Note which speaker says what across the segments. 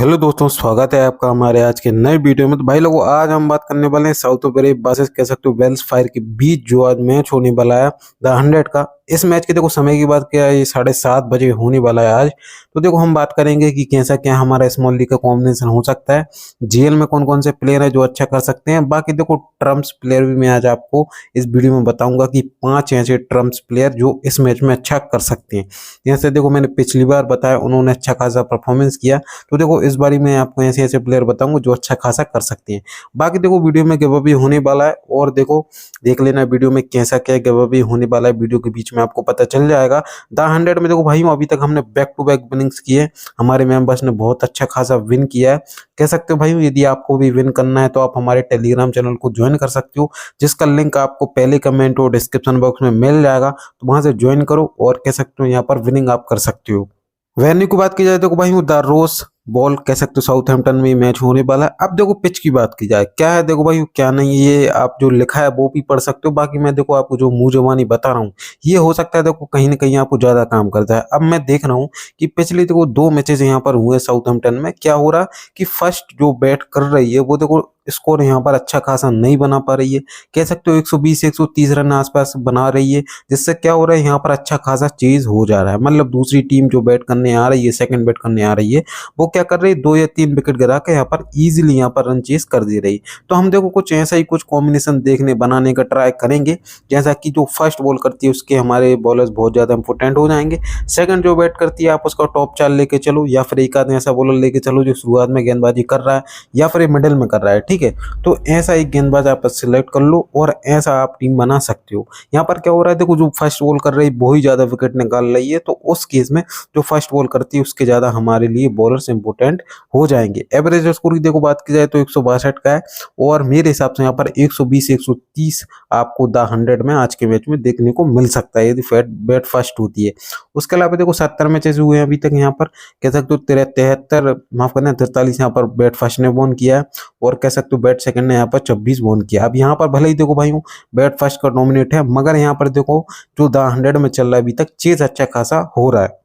Speaker 1: तो हेलो दोस्तों, स्वागत है आपका हमारे आज के नए वीडियो में। तो भाई लोगों, आज हम बात करने वाले हैं साउथ अफ्रीका वर्सेस कह सकते हो वेल्स फायर के बीच जो आज मैच होने वाला है द 100 का। इस मैच के देखो समय की बात क्या है, ये 7:30 बजे होने वाला है आज। तो देखो हम बात करेंगे कि कैसा क्या हमारा स्मॉल लीग का कॉम्बिनेशन हो सकता है, जीएल में कौन कौन से प्लेयर है जो अच्छा कर सकते हैं। बाकी देखो ट्रम्प्स प्लेयर भी मैं आज आपको इस वीडियो में बताऊंगा कि 5 ऐसे ट्रम्प्स प्लेयर जो इस मैच में अच्छा कर सकते हैं। जैसे देखो मैंने पिछली बार बताया, उन्होंने अच्छा खासा परफॉर्मेंस किया। तो देखो इस बारी मैं आपको ऐसे ऐसे प्लेयर बताऊंगा जो अच्छा खासा कर सकते हैं। बाकी देखो वीडियो में गिव अवे होने वाला है, और देखो देख लेना वीडियो में कैसा क्या गिव अवे होने वाला है, वीडियो के बीच में आपको पता चल जाएगा। द 100 में देखो भाई अभी तक हमने बैक टू बैक विनिंग्स किए, हमारे मेंबर्स ने बहुत अच्छा खासा विन किया है। कह सकते हो भाई यदि आपको भी विन करना है तो आप हमारे टेलीग्राम चैनल को ज्वाइन कर सकते हो, जिसका लिंक आपको पहले कमेंट और डिस्क्रिप्शन बॉक्स में मिल जाएगा। तो वहां से ज्वाइन करो और कह सकते हो यहाँ पर विनिंग आप कर सकते हो। वेन्यू की बात की जाए तो भाई वो द रोज बॉल कह सकते हो साउथहैम्पटन में मैच होने वाला है। अब देखो पिच की बात की जाए क्या है, देखो भाई क्या नहीं, ये आप जो लिखा है वो भी पढ़ सकते हो। बाकी मैं देखो आपको जो मुंह जबानी बता रहा हूँ, ये हो सकता है देखो कहीं ना कहीं आपको ज्यादा काम करता है। अब मैं देख रहा हूँ कि पिछले देखो 2 मैचेस यहाँ पर हुए साउथहैम्पटन में, क्या हो रहा कि फर्स्ट जो बैट कर रही है वो देखो स्कोर यहाँ पर अच्छा खासा नहीं बना पा रही है। कह सकते हो 120 130 रन आसपास बना रही है, जिससे क्या हो रहा है यहाँ पर अच्छा खासा चेज हो जा रहा है। मतलब दूसरी टीम जो बैट करने आ रही है, सेकंड बैट करने आ रही है, वो क्या कर रही है 2 या 3 विकेट गिरा के यहाँ पर इजीली यहाँ पर रन चेज कर दे रही। तो हम देखो कुछ ऐसा ही कुछ कॉम्बिनेशन देखने बनाने का ट्राई करेंगे, जैसा कि जो फर्स्ट बॉल करती है उसके हमारे बॉलर्स बहुत ज्यादा इंपोर्टेंट हो जाएंगे। सेकंड जो बैट करती है आप उसका टॉप 4 लेके चलो, या फिर एक आध ऐसा बॉलर लेके चलो जो शुरुआत में गेंदबाजी कर रहा है या फिर मिडिल में कर रहा है, ठीक है। तो ऐसा एक गेंदबाज आप सिलेक्ट कर लो और ऐसा आप टीम बना सकते हो। यहाँ पर क्या हो रहा है देखो, जो फर्स्ट बॉल कर रही है वो ही ज्यादा विकेट निकाल रही है, तो उस केस में जो फर्स्ट बॉल करती है उसके ज्यादा हमारे लिए बॉलर्स इंपोर्टेंट हो जाएंगे। एवरेज स्कोर की देखो बात की जाए तो 162 का है, और मेरे हिसाब से यहाँ पर 120 130 आपको द 100 में आज के मैच में देखने को मिल सकता है यदि बैट फर्स्ट होती है। उसके अलावा देखो 70 मैचेस हुए हैं अभी तक यहाँ पर, कह सकते हो 73 माफ करना 43 यहाँ पर बैट फर्स्ट ने वॉन किया है, और कह सकते हो बैट सेकंड ने यहाँ पर 26 वॉन किया। अब यहाँ पर भले ही देखो भाई बैट फर्स्ट का डोमिनेट है, मगर यहाँ पर देखो जो द 100 में चल रहा है अभी तक चेज अच्छा खासा हो रहा है।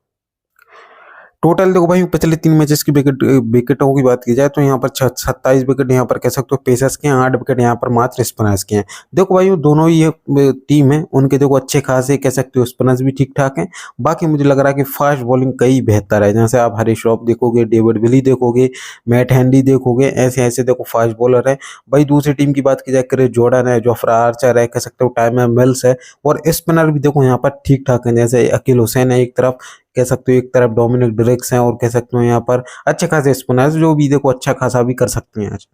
Speaker 1: टोटल देखो भाई पिछले 3 मैचेस की विकेटों की बात की जाए तो यहाँ पर 27 विकेट यहाँ पर कह सकते हो पेसर्स के हैं, 8 विकेट यहाँ पर मात्र स्पिनर्स के हैं। देखो भाई दोनों ही टीम है, उनके देखो अच्छे खासे कह सकते हो स्पिनर्स भी ठीक ठाक हैं। बाकी मुझे लग रहा है कि फास्ट बॉलिंग कई बेहतर है, जैसे आप हरीश श्रॉफ देखोगे, डेविड विली देखोगे, मैट हैंडी देखोगे, ऐसे ऐसे देखो फास्ट बॉलर है। भाई दूसरी टीम की बात की जाए क्रिस जॉर्डन है, जोफ्रा आर्चर है, कह सकते हो टाइमर मिल्स है, और स्पिनर भी देखो यहाँ पर ठीक ठाक है, जैसे अकील हुसैन है एक तरफ, कह सकते हो एक तरफ डोमिनिक डिरेक्स हैं, और कह सकते हो यहाँ पर अच्छे खासे स्पिनर्स जो भी देखो अच्छा खासा भी कर सकते हैं आज।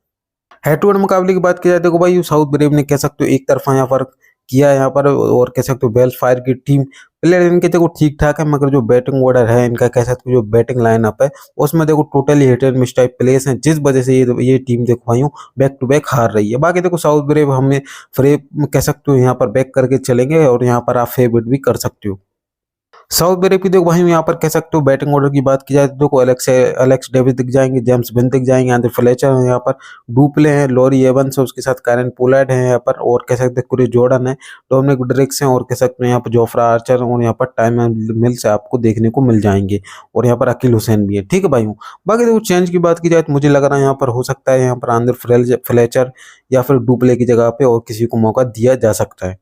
Speaker 1: हेड टू हेड मुकाबले की बात की जाए देखो भाई साउथ ब्रेव ने कह सकते हो एक तरफा यहाँ पर किया यहाँ पर, और कह सकते हो वेल्स फायर की टीम प्लेयर इनके देखो ठीक ठाक है, मगर जो बैटिंग ऑर्डर है इनका, कह सकते हो जो बैटिंग लाइनअप है उसमें देखो totally hit and miss type players हैं, जिस वजह से ये टीम देखो भाई बैक टू बैक हार रही है। बाकी देखो साउथ ब्रेव हमें फ्रेब कह सकते हो यहाँ पर बैक करके चलेंगे, और यहाँ पर आप फेवरेट भी कर सकते हो। साउथ ब्रेव की देखो भाई यहाँ पर कह सकते हो बैटिंग ऑर्डर की बात की जाए तो देखो एलेक्स डेविस दिख जाएंगे, जेम्स बिन दिख जाएंगे, आंद्रे फ्लेचर है यहाँ पर, डुप्ले हैं, लॉरी एवंस है, उसके साथ कैरन पोलार्ड है यहाँ पर, और कह सकते हैं क्रिस जॉर्डन है, डोमिनिक डिरेक्स हैं, और कह सकते हैं यहाँ पर जोफ्रा आर्चर, और यहाँ पर टाइम मिल्स आपको देखने को मिल जाएंगे, और यहाँ पर अकील हुसैन भी है, ठीक है भाई। बाकी देखो चेंज की बात की जाए तो मुझे लग रहा है यहाँ पर हो सकता है यहाँ पर आंद्रे फ्लेचर या फिर डुप्ले की जगह पे और किसी को मौका दिया जा सकता है।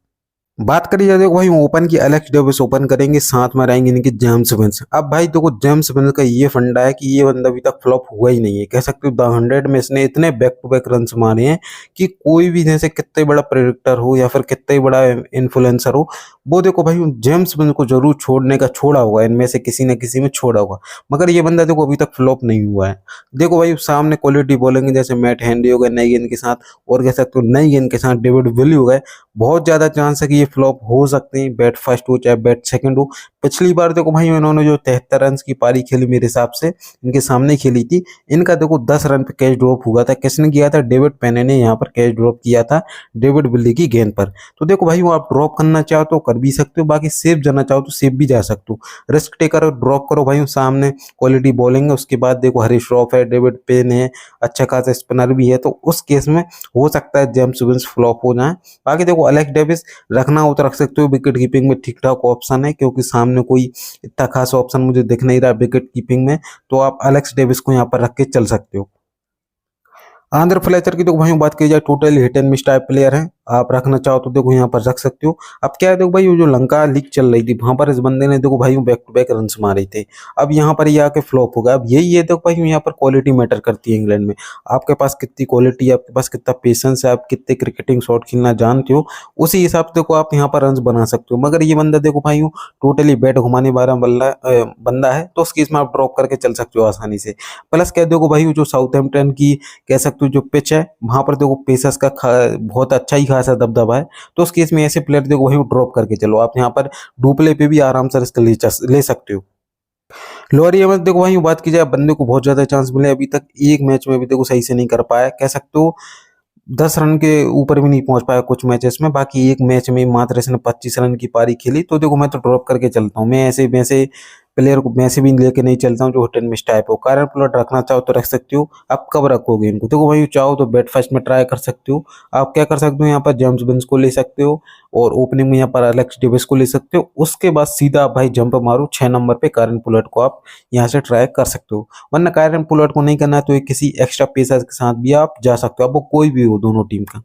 Speaker 1: बात करी जाए देखो भाई ओपन की, एलेक्स डेविस ओपन करेंगे, साथ में रहेंगे इनके जेम्स विंस। अब भाई देखो जेम्स विंस का ये फंडा है कि ये बंदा अभी तक फ्लॉप हुआ ही नहीं है, कह सकते हो द 100 में इसने इतने बैक टू बैक रन मारे हैं कि कोई भी जैसे कितने बड़ा प्रेडिक्टर हो या फिर कितने बड़ा इन्फ्लुएंसर हो, वो देखो भाई जेम्स विंस को जरूर छोड़ने का छोड़ा होगा, इनमें से किसी न किसी में छोड़ा होगा, मगर ये बंदा देखो अभी तक फ्लॉप नहीं हुआ है। देखो भाई सामने क्वालिटी बॉलिंग जैसे मैट हैंडी हो गए नई गेंद के साथ, और कह सकते हो नई गेंद के साथ डेविड विली हो गए, बहुत ज्यादा चांस है कि ये फ्लॉप हो सकते हैं, बैट फर्स्ट हो चाहे बैट सेकंड हो। पिछली बार देखो भाई इन्होंने जो 73 रन की पारी खेली मेरे हिसाब से इनके सामने खेली थी, इनका देखो 10 रन पे कैच ड्रॉप हुआ था। किसने किया था? डेविड पेने ने यहाँ पर कैच ड्रॉप किया था डेविड विली की गेंद पर। तो देखो भाई वो आप ड्रॉप करना चाहो तो कर भी सकते हो, बाकी सेफ जाना चाहो तो सेफ भी जा सकते हो। रिस्क टेकर ड्रॉप करो भाई, सामने क्वालिटी बॉलिंग है, उसके बाद देखो हरीश श्रॉफ है, डेविड पेन है, अच्छा खासा स्पिनर भी है, तो उस केस में हो सकता है जेम्स विंस फ्लॉप हो जाए। बाकी देखो एलेक्स डेविस रखना रखना हो तो रख सकते हो। विकेट कीपिंग में ठीक ठाक ऑप्शन है, क्योंकि सामने कोई इतना खास ऑप्शन मुझे दिख नहीं रहा विकेट कीपिंग में, तो आप एलेक्स डेविस को यहाँ पर रख के चल सकते हो। आंद्रे फ्लेचर की देखो भाई बात की जाए, totally hit and miss type player है, आप रखना चाहो तो देखो यहाँ पर रख सकते हो। अब क्या है देखो भाई, वो जो लंका लीग चल रही थी वहां पर इस बंदे ने देखो भाई बैक टू बैक रन मारे थे, अब यहाँ पर ये आके फ्लॉप हो गया। अब यही है देखो भाई, यहाँ पर क्वालिटी मैटर करती है इंग्लैंड में, आपके पास कितनी क्वालिटी है, आपके पास कितना पेशेंस है, आप कितने क्रिकेटिंग शॉट खेलना जानते हो, उसी हिसाब से देखो आप यहाँ पर रन बना सकते हो। मगर ये बंदा देखो भाई टोटली बैट घुमाने वाला बंदा है, तो उसकी इसमें आप ड्रॉप करके चल सकते हो आसानी से। प्लस क्या देखो भाई, जो साउथहैम्पटन की कह सकते हो जो पिच है, वहां पर देखो पेसर्स का बहुत अच्छा ही खासा दबदबा है, तो उस केस में ऐसे प्लेयर देखो वही ड्रॉप करके चलो, आप यहाँ पर डुप्ले पे भी आराम से रिस्क ले सकते हो। लोअर एमएस देखो वही बात की जाए, बंदे को बहुत ज्यादा चांस मिले, अभी तक एक मैच में भी देखो सही से नहीं कर पाया, कह सकते हो 10 रन के ऊपर भी नहीं पहुंच पाया कुछ मैचेस में, बाकी एक मैच में मात्र इसने 25 रन की पारी खेली, तो देखो मैं तो ड्रॉप करके चलता हूँ। मैं ऐसे वैसे प्लेयर को वैसे भी लेके नहीं चलता हूँ जो हिट एंड मिस टाइप हो। कारण प्लॉट रखना चाहो तो रख सकते हो, आप कब रखोगे इनको, देखो भाई चाहो तो बैट फर्स्ट में ट्राई कर सकते हो। आप क्या कर सकते हो, यहाँ पर जेम्स बिन्स को ले सकते हो, और ओपनिंग में यहाँ पर एलेक्स डेविस को ले सकते हो। उसके बाद सीधा आप भाई जंप मारो 6 नंबर पे, कारण पुलट को आप यहाँ से ट्राई कर सकते हो। वरना कारण पुलट को नहीं करना है तो एक किसी एक्स्ट्रा पेसर के साथ भी आप जा सकते हो, अब वो कोई भी हो दोनों टीम का।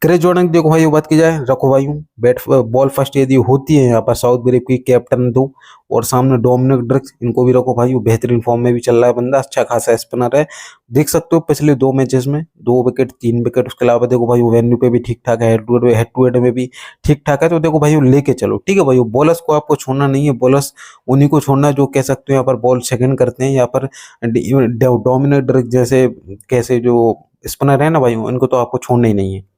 Speaker 1: क्रिस जॉर्डन की देखो भाई बात की जाए, रखो भाई बैट बॉल फर्स्ट यदि होती है यहाँ पर साउथ ब्रेव की कैप्टन दो, और सामने डोमिनिक ड्रिक्स, इनको भी रखो भाई, वो बेहतरीन फॉर्म में भी चल रहा है बंदा, अच्छा खासा स्पिनर है, देख सकते हो पिछले 2 मैचेस में 2 विकेट 3 विकेट। उसके अलावा देखो भाई वो वेन्यू पे भी ठीक ठाक है, हेड टू हेड में भी ठीक ठाक है, तो देखो भाई वो लेके चलो, ठीक है भाई। वो बॉलर्स को आपको छोड़ना नहीं है, बॉलर्स उन्हीं को छोड़ना है जो कह सकते हो यहाँ पर बॉल सेकंड करते हैं, यहाँ पर डोमिनिक ड्रिक्स जैसे कैसे जो स्पिनर है ना भाई, इनको तो आपको छोड़ना ही नहीं है।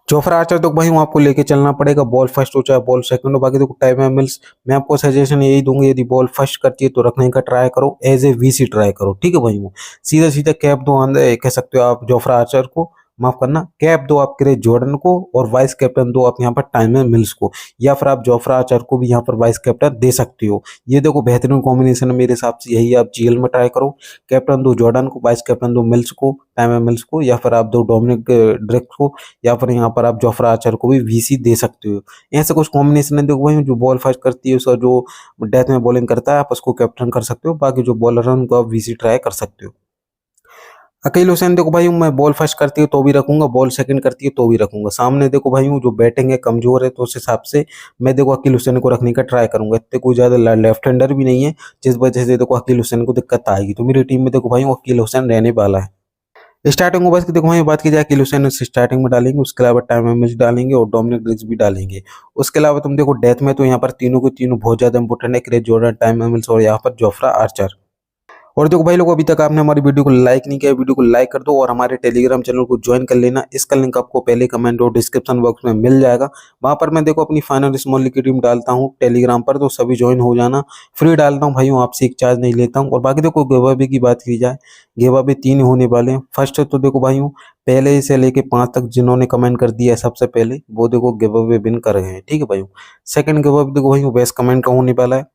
Speaker 1: जोफ्रा आर्चर तो भाई आपको लेके चलना पड़ेगा, बॉल फर्स्ट हो चाहे बॉल सेकंड हो। बाकी देखो टाइम मिल्स, मैं आपको सजेशन यही दूंगा, यदि बॉल फर्स्ट करती है तो रखने का ट्राई करो, एज ए वीसी ट्राई करो, ठीक है भाई। वो सीधा सीधा कैप दो अंदर, कह सकते हो आप जोफ्रा आर्चर को, माफ करना, कैप दो आप क्रिस जॉर्डन को, और वाइस कैप्टन दो आप यहाँ पर टाइमर मिल्स को, या फिर आप जोफ्रा आर्चर को भी यहाँ पर वाइस कैप्टन दे सकते हो। ये देखो बेहतरीन कॉम्बिनेशन है मेरे हिसाब से, यही आप जीएल में ट्राई करो, कैप्टन दो जॉर्डन को, वाइस कैप्टन दो मिल्स को, टाइमर मिल्स को, या फिर आप दो डोमिनिक ड्रिक्स को, या फिर यहाँ पर आप जोफ्रा आर्चर को भी वीसी दे सकते हो। ऐसे कुछ कॉम्बिनेशन है देखो भाई, जो बॉल फर्स्ट करती है उसका जो डेथ में बॉलिंग करता है आप उसको कैप्टन कर सकते हो, बाकी जो बॉलर है उनको आप वीसी ट्राई कर सकते हो। अकील हुसैन देखो भाई मैं बॉल फर्स्ट करती है तो भी रखूंगा, बॉल सेकंड करती है तो भी रखूंगा। सामने देखो भाई जो बैटिंग है कमजोर है, तो उस हिसाब से मैं देखो अकील हुसैन को रखने का ट्राई करूंगा। इतने कोई ज्यादा लेफ्ट हैंडर भी नहीं है जिस वजह से देखो अकील हुसैन को दिक्कत आएगी, तो मेरी टीम में देखो भाई अकील हुसैन रहने वाला है। स्टार्टिंग ओवर्स की देखो भाई बात की जाए, अकील हुसैन स्टार्टिंग में डालेंगे, उसके अलावा टाइम मिल्स डालेंगे और डोमिनिक ड्रिक्स भी डालेंगे। उसके अलावा तुम देखो डेथ में तो यहाँ पर तीनों के तीनों बहुत ज्यादा इंपॉर्टेंट है, क्रिस जॉर्डन, टाइम मिल्स और यहाँ पर जोफ्रा आर्चर। और देखो भाई लोग, अभी तक आपने हमारी वीडियो को लाइक नहीं किया, वीडियो को लाइक कर दो और हमारे टेलीग्राम चैनल को ज्वाइन कर लेना। इसका लिंक आपको पहले कमेंट और डिस्क्रिप्शन बॉक्स में मिल जाएगा। वहां पर मैं देखो अपनी फाइनल स्मॉल लीग की टीम डालता हूँ टेलीग्राम पर, तो सभी ज्वाइन हो जाना, फ्री डालता हूँ भाई, आपसे एक चार्ज नहीं लेता हूँ। और बाकी देखो गिव की बात की जाए, गिव 3 होने वाले हैं। फर्स्ट तो देखो भाई पहले से लेके 5 तक जिन्होंने कमेंट कर दिया है सबसे पहले, वो देखो गिव विन कर गए हैं, ठीक है भाई। सेकंड गिव देखो भाई बेस्ट कमेंट का होने वाला है,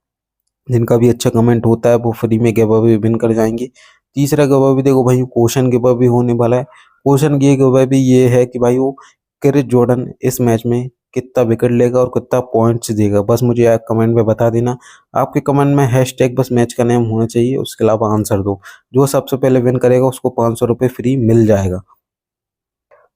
Speaker 1: जिनका भी अच्छा कमेंट होता है वो फ्री में गिव अवे विन कर जाएंगे। तीसरा गिव अवे देखो भाई क्वेश्चन गिव अवे होने वाला है। क्वेश्चन ये गिव अवे ये है कि भाई वो क्रिस जॉर्डन इस मैच में कितना विकेट लेगा और कितना पॉइंट्स देगा, बस मुझे आप कमेंट में बता देना। आपके कमेंट में हैशटैग बस मैच का नेम होना चाहिए, उसके अलावा आंसर दो। जो सबसे पहले विन करेगा उसको 500 रुपये फ्री मिल जाएगा।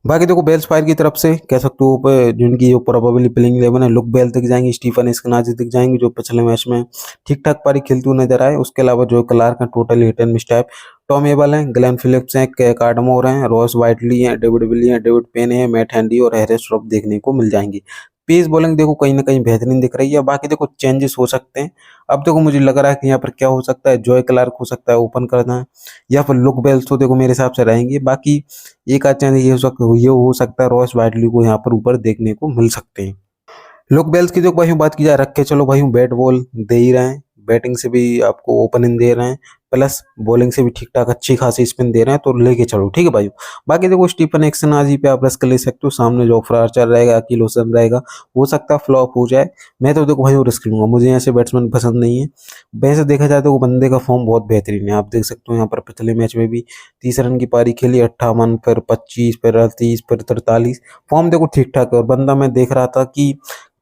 Speaker 1: बाकी देखो बेल्स फायर की तरफ से कह सकते हो जिनकी जो प्रोबेबली प्लेइंग 11 है, लुक बेल दिख जाएंगे, स्टीफन स्कनाजी दिख जाएंगे जो पिछले मैच में ठीक ठाक पारी खेलते हुए नजर आए। उसके अलावा जो क्लार्क है totally hit and miss type, Tom able है, ग्लेन फिलिप्स हैं, कार्डमोर हैं, रॉस वाइटली हैं, डेविड विली हैं, डेविड पेन है, मैट हैंडी और हैरिस श्रॉफ देखने को मिल जाएंगी। पेस बॉलिंग देखो कहीं ना कहीं बेहतरीन दिख रही है। बाकी देखो चेंजेस हो सकते हैं, अब देखो मुझे लग रहा है कि यहाँ पर क्या हो सकता है, जॉय क्लार्क हो सकता है ओपन करना है, या फिर लुक बेल्स तो देखो मेरे हिसाब से रहेंगे। बाकी एक आध चांस ये हो सकता है रॉस वाइटली को यहाँ पर ऊपर देखने को मिल सकते हैं। लुक बेल्स की जो भाई बात की जाए, रख के चलो भाई बैट बॉल दे ही रहे हैं, बैटिंग से भी आपको ओपनिंग दे रहे हैं, प्लस बॉलिंग से भी ठीक ठाक अच्छी खासी स्पिन दे रहे हैं, तो लेके चलो, ठीक है भाई। बाकी देखो स्टीफन एक्सनाजी पे आप रिस्क ले सकते हो, सामने जोफ्रा आर्चर रहेगा, अकील हुसैन रहेगा, हो सकता है फ्लॉप हो जाए। मैं तो देखो भाई वो रिस्क लूंगा, मुझे ऐसे बैट्समैन पसंद नहीं है। वैसे देखा जाए तो वो बंदे का फॉर्म बहुत बेहतरीन है, आप देख सकते हो यहाँ पर पिछले मैच में भी 30 रन की पारी खेली, 58, फिर 25, फिर 38, फिर 43। फॉर्म देखो ठीक ठाक है, और बंदा मैं देख रहा था कि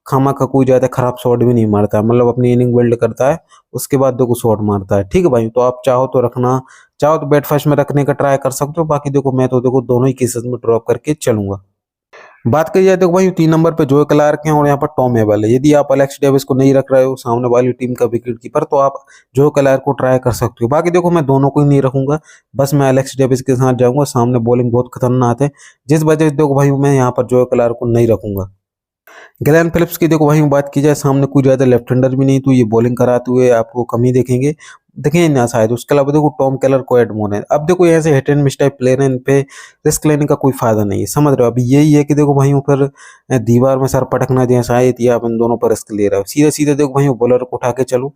Speaker 1: खामा का कोई ज्यादा खराब शॉट भी नहीं मारता है, मतलब अपनी इनिंग बिल्ड करता है, उसके बाद देखो शॉट मारता है, ठीक है भाई। तो आप चाहो तो रखना, चाहो तो बैट फर्स्ट में रखने का ट्राई कर सकते हो। बाकी देखो मैं तो देखो दोनों ही केसेस में ड्रॉप करके चलूंगा। बात करी जाए तो भाई 3 नंबर पे जोए क्लार्क हैं और यहाँ पर टॉम एबल है। यदि आप एलेक्स डेविस को नहीं रख रहे हो सामने वाली टीम का विकेट कीपर, तो आप जोए क्लार्क को ट्राई कर सकते हो। बाकी देखो मैं दोनों को ही नहीं रखूंगा, बस मैं एलेक्स डेविस के साथ जाऊंगा, सामने बॉलिंग बहुत खतरनाक है, जिस वजह से देखो भाई मैं यहाँ पर जोए क्लार्क को नहीं रखूंगा। ग्लेन फिलिप्स की देखो वहीं बात की जाए, सामने कोई ज्यादा लेफ्ट हैंडर भी नहीं, तो ये बॉलिंग कराते हुए आपको कम ही देखेंगे ना शायद। उसके अलावा देखो टॉम केलर को एडमोन है। अब देखो ऐसे hit and miss type player है, इन पे रिस्क लेने का कोई फायदा नहीं है, समझ रहे हो। अभी यही है कि देखो भाई ऊपर दीवार में सर पटकना जैसा है, या आप इन दोनों पर रिस्क ले रहे हो। सीधे सीधे देखो भाई बॉलर को उठा के चलो,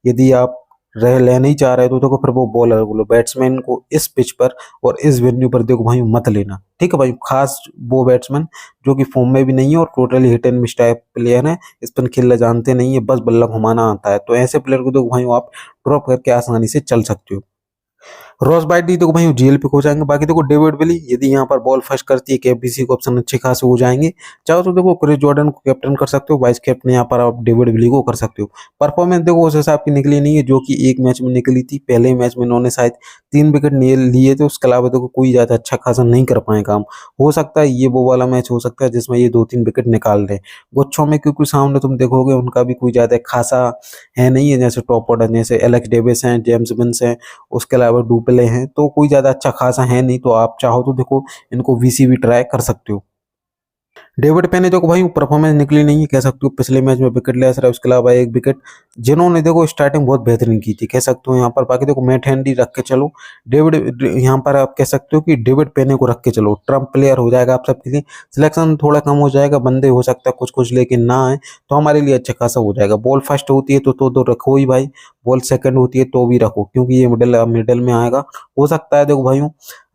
Speaker 1: यदि आप रह ले नहीं चाह रहे तो देखो फिर वो बॉलर बोलो बैट्समैन को इस पिच पर और इस वेन्यू पर देखो भाई मत लेना, ठीक है भाई। खास वो बैट्समैन जो कि फॉर्म में भी नहीं है और totally hit and miss type player है, स्पिन खेलना जानते नहीं है, बस बल्ला घुमाना आता है, तो ऐसे प्लेयर को देखो भाई आप ड्रॉप करके आसानी से चल सकते हो। रॉस बाइट दी देखो भाई जीएल पे हो जाएंगे। बाकी देखो डेविड विली यदि यहाँ पर बॉल फर्स्ट करती है, केबीसी को ऑप्शन अच्छे खासे हो जाएंगे। चाहो तो देखो क्रिस जॉर्डन को कैप्टन कर सकते हो, वाइस कैप्टन यहाँ पर आप डेविड विली को कर सकते हो। परफॉर्मेंस देखो उस हिसाब की निकली नहीं है जो कि एक मैच में निकली थी। पहले मैच में इन्होंने शायद 3 विकेट लिए थे, उसके अलावा देखो कोई ज्यादा अच्छा खासा नहीं कर पाए काम। हो सकता है ये वो वाला मैच हो सकता है जिसमें ये 2-3 विकेट निकाल रहे गुच्छों में, क्योंकि सामने तुम देखोगे उनका भी कोई ज्यादा खासा है नहीं है, जैसे टॉप ऑर्डर जैसे एलेक्स डेविस हैं, जेम्स विंस हैं, उसके अलावा डुप्ले हैं, तो कोई ज्यादा अच्छा खासा है नहीं। तो आप चाहो तो देखो इनको वीसी भी ट्राई कर सकते हो। डेविड पेन ने देखो भाई परफॉर्मेंस निकली नहीं है, कह सकते हो पिछले मैच में विकेट लेस रहा है, उसके अलावा 1 विकेट, जिन्होंने देखो स्टार्टिंग बहुत बेहतरीन की थी, कह सकते हो यहाँ पर। बाकी देखो मैट हेनरी रख के चलो, डेविड यहाँ पर आप कह सकते हो कि डेविड पेने को रख के चलो, ट्रम्प प्लेयर हो जाएगा आप सबके लिए। सिलेक्शन थोड़ा कम हो जाएगा, बंदे हो सकता है कुछ कुछ लेकिन ना आए, तो हमारे लिए अच्छा खासा हो जाएगा। बॉल फर्स्ट होती है तो रखो ही भाई, बॉल सेकंड होती है तो भी रखो, क्योंकि ये मिडिल मिडिल में आएगा। हो सकता है देखो भाइयों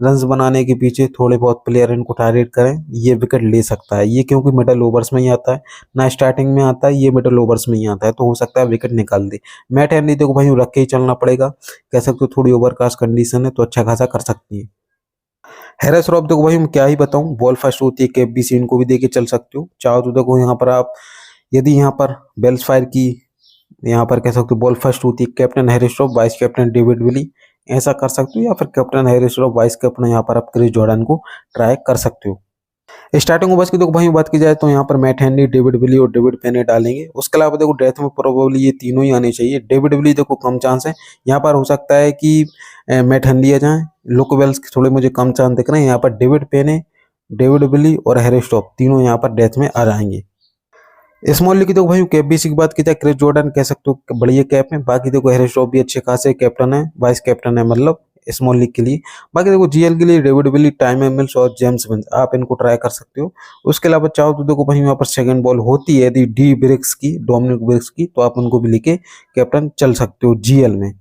Speaker 1: रन्स बनाने के पीछे थोड़े बहुत प्लेयर इनको टारगेट करें, ये विकेट ले सकता है ये, क्योंकि मिडल ओवर्स में ही आता है ना, स्टार्टिंग में आता है, ये मिडल ओवर्स में ही आता है, तो हो सकता है विकेट निकाल दे। मैट हेनरी देखो भाई रख के ही चलना पड़ेगा, कह सकते हो थोड़ी ओवरकास्ट कंडीशन है तो अच्छा खासा कर सकती है। हैरिस रॉफ देखो भाई मैं क्या ही बताऊं, बॉल फर्स्ट होती है, केबीसी इनको भी देके चल सकते हो। चाहो तो देखो यहाँ पर आप, यदि यहाँ पर बेल्स फायर की यहाँ पर कह सकते हो बॉल फर्स्ट होती है, captain Harris rough, vice captain David Willey, ऐसा कर सकते हो, या फिर captain Harris rough, vice captain यहाँ पर आप क्रिस जॉर्डन को ट्राई कर सकते हो। स्टार्टिंग ओवर्स की देखो भाई बात की जाए तो यहाँ पर मैट हेनरी, डेविड विली और डेविड पेने डालेंगे। उसके अलावा देखो डेथ में प्रोबेबली ये तीनों ही आने चाहिए। डेविड विली देखो कम चांस है, यहाँ पर हो सकता है कि मैट हेनरी आ जाए। लुक वेल्स के थोड़े मुझे कम चांस दिख रहे हैं, यहाँ पर डेविड पेने, डेविड विली और हैरिस रॉफ तीनों यहाँ पर डेथ में आ जाएंगे। स्मॉल लीग की देखो भाई कैपबीसी की बात की जाए, क्रिस जॉर्डन कह सकते हो बढ़िया कैप है। बाकी देखो हैरिस रॉफ भी अच्छे खासे कैप्टन है, वाइस कैप्टन है मतलब स्मॉल लीग के लिए। बाकी देखो जीएल के लिए डेविड विली, टाइम मिल्स और जेम्स विंस आप इनको ट्राई कर सकते हो। उसके अलावा चाहो तो देखो भाई यहाँ पर सेकंड बॉल होती है यदि डी ब्रिक्स की, डोमिनिक ब्रिक्स की, तो आप उनको भी लेके कैप्टन चल सकते हो जीएल में।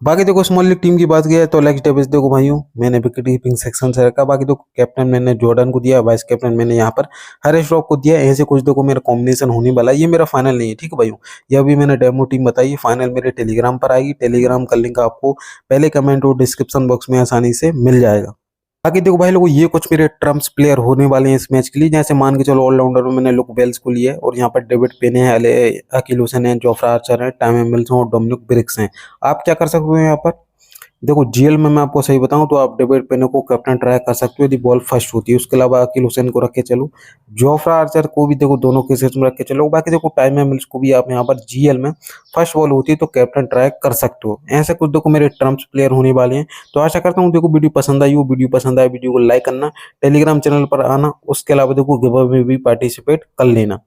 Speaker 1: बाकी देखो स्मॉल लीग टीम की बात की है तो एलेक्स डेविस देखो भाइयों मैंने विकेट कीपिंग सेक्शन से रखा। बाकी देखो कैप्टन मैंने जॉर्डन को दिया, वाइस कैप्टन मैंने यहाँ पर हैरिस रॉफ को दिया। ऐसे कुछ देखो मेरा कॉम्बिनेशन होने वाला है, ये मेरा फाइनल नहीं है, ठीक है भाइयों। यह भी मैंने डेमो टीम बताई, फाइनल मेरे टेलीग्राम पर आएगी। टेलीग्राम का लिंक आपको पहले कमेंट और डिस्क्रिप्शन बॉक्स में आसानी से मिल जाएगा। बाकी देखो भाई लोगों ये कुछ मेरे ट्रम्प्स प्लेयर होने वाले हैं इस मैच के लिए। जैसे मान के चलो ऑलराउंडर में मैंने लुक वेल्स को लिया है और यहाँ पर डेविड पेने है, अकील हुसैन है, जोफ्रा आर्चर है, टाइम मिल्स और डोमिनिक ब्रिक्स हैं। आप क्या कर सकते हो यहाँ पर, देखो जीएल में मैं आपको सही बताऊं तो आप डेविड पेने को कैप्टन ट्राई कर सकते हो यदि बॉल फर्स्ट होती है। उसके अलावा अकील हुसैन को रख के चलो, जोफ्रा आर्चर को भी देखो दोनों केसेस में रख के चलो। बाकी देखो टाइम मिल्स को भी आप यहाँ पर जीएल में फर्स्ट बॉल होती है तो कैप्टन ट्राई कर सकते हो। ऐसे कुछ देखो मेरे ट्रम्प्स प्लेयर होने वाले हैं। तो आशा करता हूँ देखो वीडियो पसंद आई हो, वीडियो पसंद आए वीडियो को लाइक करना, टेलीग्राम चैनल पर आना, उसके अलावा देखो गिव अवे में भी पार्टिसिपेट कर लेना।